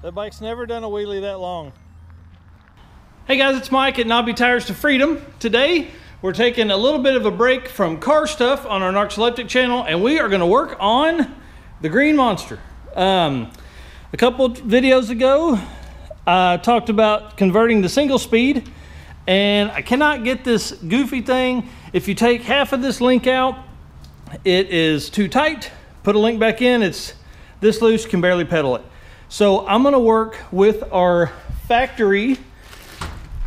That bike's never done a wheelie that long. Hey guys, it's Mike at Knobby Tires to Freedom. Today, we're taking a little bit of a break from car stuff on our Narcoleptic channel, and we are gonna work on the Green Monster. A couple videos ago, I talked about converting to single speed, and I cannot get this goofy thing. If you take half of this link out, it is too tight. Put a link back in, it's this loose, can barely pedal it. So I'm gonna work with our factory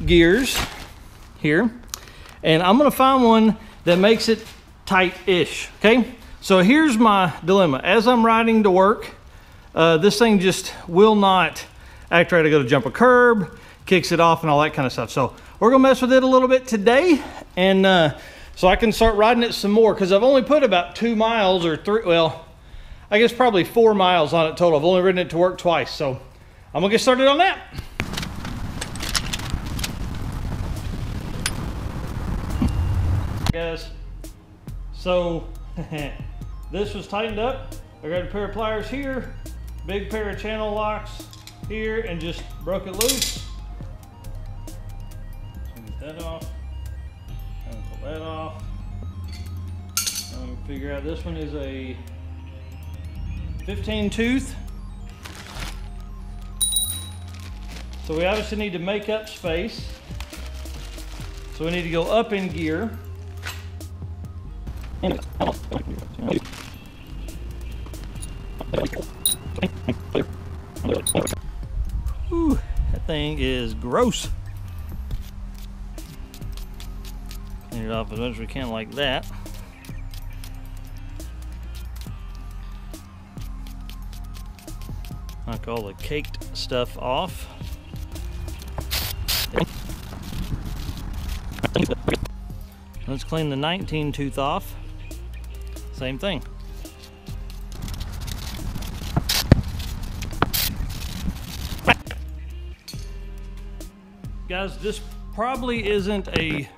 gears here, and I'm gonna find one that makes it tight-ish, okay? So here's my dilemma. As I'm riding to work, this thing just will not act right. I go to jump a curb, kicks it off and all that kind of stuff. So we're gonna mess with it a little bit today, and so I can start riding it some more, because I've only put about 2 miles or 3, well, I guess probably 4 miles on it total. I've only ridden it to work twice, so I'm gonna get started on that. Guys, so this was tightened up. I got a pair of pliers here, big pair of channel locks here, and just broke it loose. So get that off, and pull that off. Figure out this one is a 15 tooth. So we obviously need to make up space. So we need to go up in gear. Ooh, that thing is gross. Clean it off as much as we can like that. Knock all the caked stuff off. Let's clean the 19 tooth off. Same thing. Guys, this probably isn't a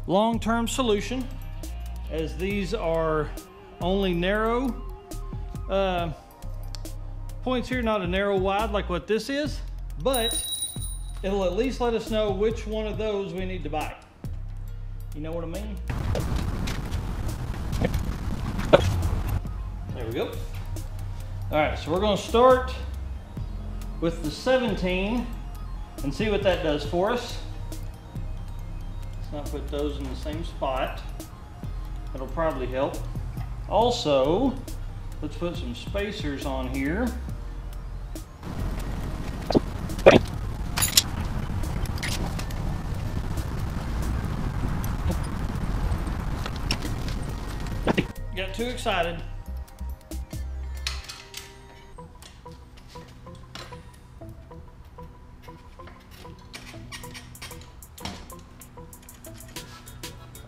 long-term solution, as these are only narrow points here, not a narrow wide like what this is, but it'll at least let us know which one of those we need to buy. You know what I mean? There we go. All right, so we're gonna start with the 17 and see what that does for us. Let's not put those in the same spot. That'll probably help. Also, let's put some spacers on here. Got too excited.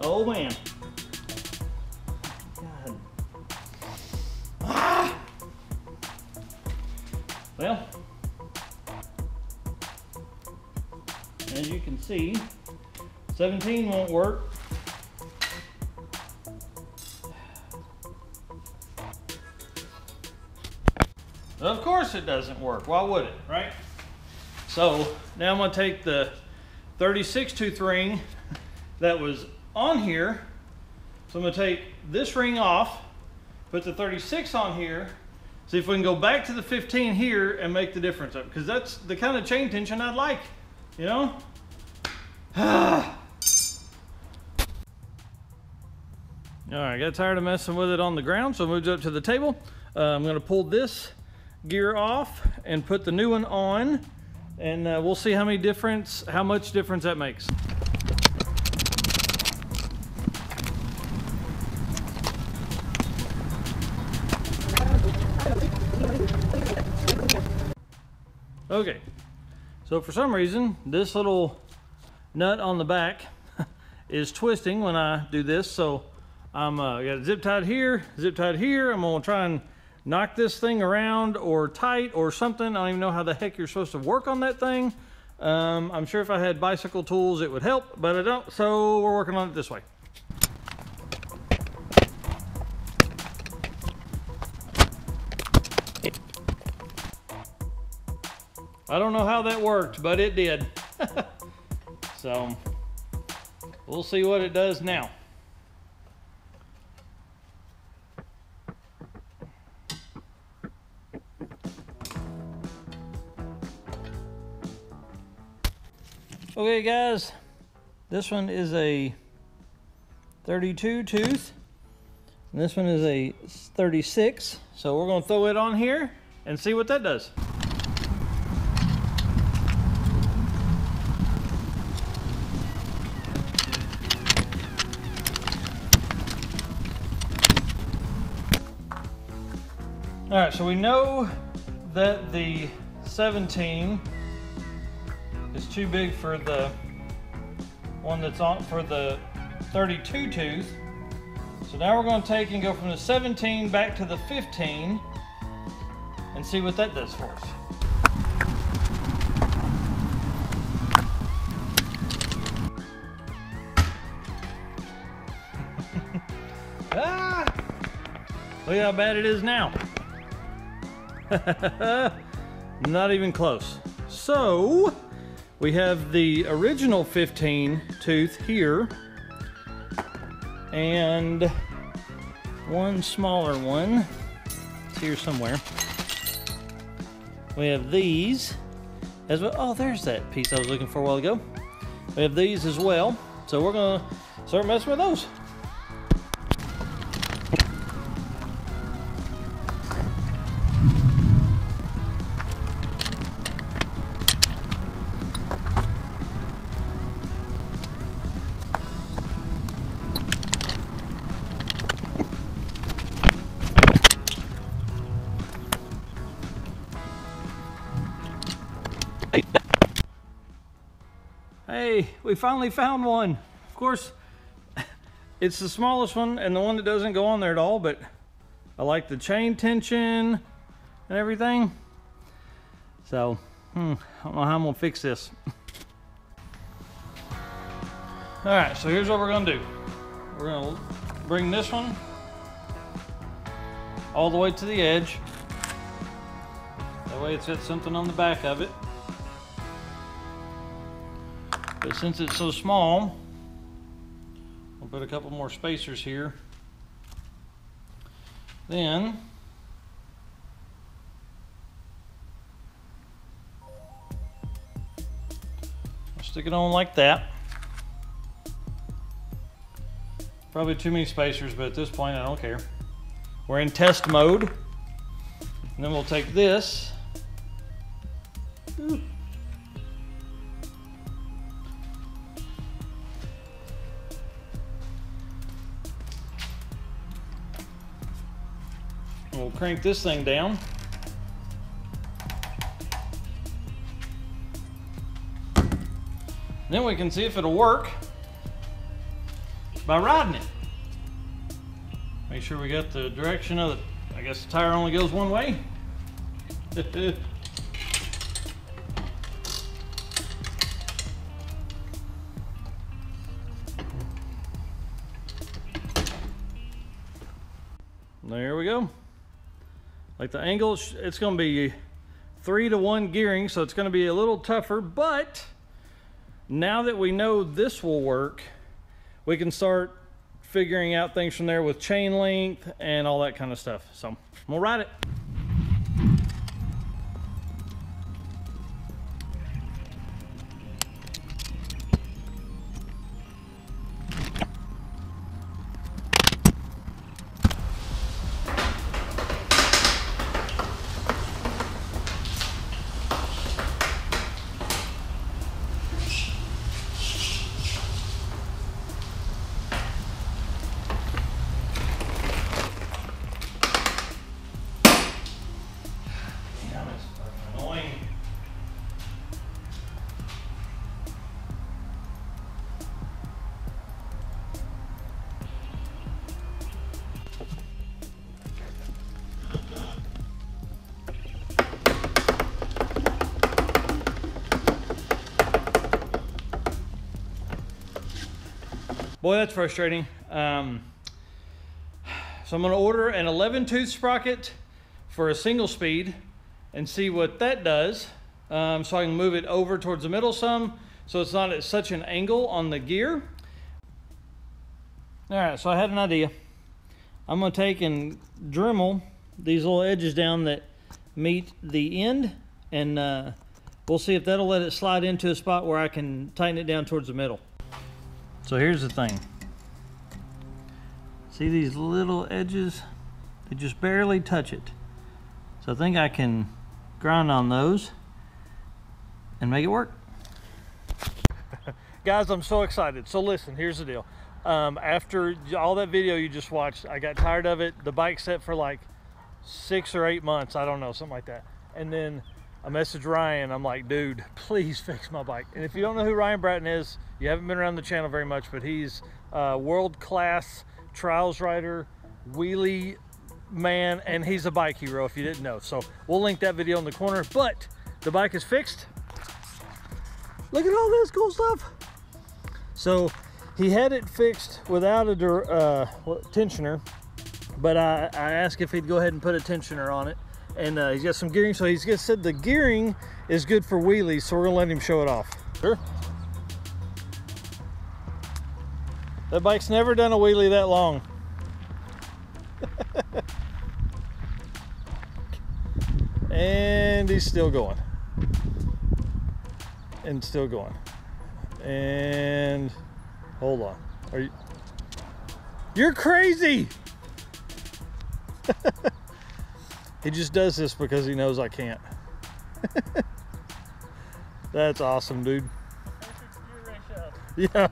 Oh man. God. Ah! Well, as you can see, 17 won't work. Of course it doesn't work. Why would it, right? So now I'm gonna take the 36 tooth ring that was on here. So I'm gonna take this ring off, put the 36 on here, see if we can go back to the 15 here and make the difference up, because that's the kind of chain tension I'd like, you know? All right, got tired of messing with it on the ground, so I moved up to the table. I'm gonna pull this gear off and put the new one on, and we'll see how much difference that makes. Okay, so for some reason this little nut on the back is twisting when I do this, so I'm got it zip tied here, zip tied here. I'm gonna try and knock this thing around or tight or something. I don't even know how the heck you're supposed to work on that thing. I'm sure if I had bicycle tools it would help, but I don't, so we're working on it this way. I don't know how that worked, but it did. So we'll see what it does now. Okay guys, this one is a 32 tooth, and this one is a 36. So we're gonna throw it on here and see what that does. All right, so we know that the 17 is too big for the one that's on for the 32 tooth. So now we're going to take and go from the 17 back to the 15 and see what that does for us. Ah! Look how bad it is now. Not even close. So we have the original 15 tooth here and one smaller one. It's here somewhere. We have these as well. Oh, there's that piece I was looking for a while ago. We have these as well. So we're gonna start messing with those. Hey, we finally found one. Of course, it's the smallest one and the one that doesn't go on there at all, but I like the chain tension and everything. So, I don't know how I'm gonna fix this. All right, so here's what we're gonna do. We're gonna bring this one all the way to the edge. That way it's got something on the back of it. But since it's so small, we'll put a couple more spacers here. Then I'll stick it on like that. Probably too many spacers, but at this point I don't care. We're in test mode. And then we'll take this. Ooh. We'll crank this thing down. Then we can see if it'll work by riding it. Make sure we got the direction of the, I guess the tire only goes one way. There we go. Like the angle, it's going to be 3-to-1 gearing, so it's going to be a little tougher, but now that we know this will work, we can start figuring out things from there with chain length and all that kind of stuff. So we'll ride it. Boy, that's frustrating. So I'm gonna order an 11 tooth sprocket for a single speed and see what that does. so I can move it over towards the middle some, so it's not at such an angle on the gear. All right, so I had an idea. I'm gonna take and Dremel these little edges down that meet the end, and we'll see if that'll let it slide into a spot where I can tighten it down towards the middle. So here's the thing. See these little edges? They just barely touch it. So I think I can grind on those and make it work. Guys, I'm so excited. So listen, here's the deal. After all that video you just watched, I got tired of it. The bike sat for like 6 or 8 months, I don't know, something like that. And then I messaged Ryan. I'm like, dude, please fix my bike. And if you don't know who Ryan Bratton is, you haven't been around the channel very much, but he's a world-class trials rider, wheelie man, and he's a bike hero if you didn't know. So we'll link that video in the corner. But the bike is fixed. Look at all this cool stuff. So he had it fixed without a tensioner, but I asked if he'd go ahead and put a tensioner on it, and he's got some gearing. So he's just said the gearing is good for wheelies, so we're gonna let him show it off. Sure. That bike's never done a wheelie that long. And he's still going. And still going. And hold on. You're crazy. He just does this because he knows I can't. That's awesome, dude. Yeah.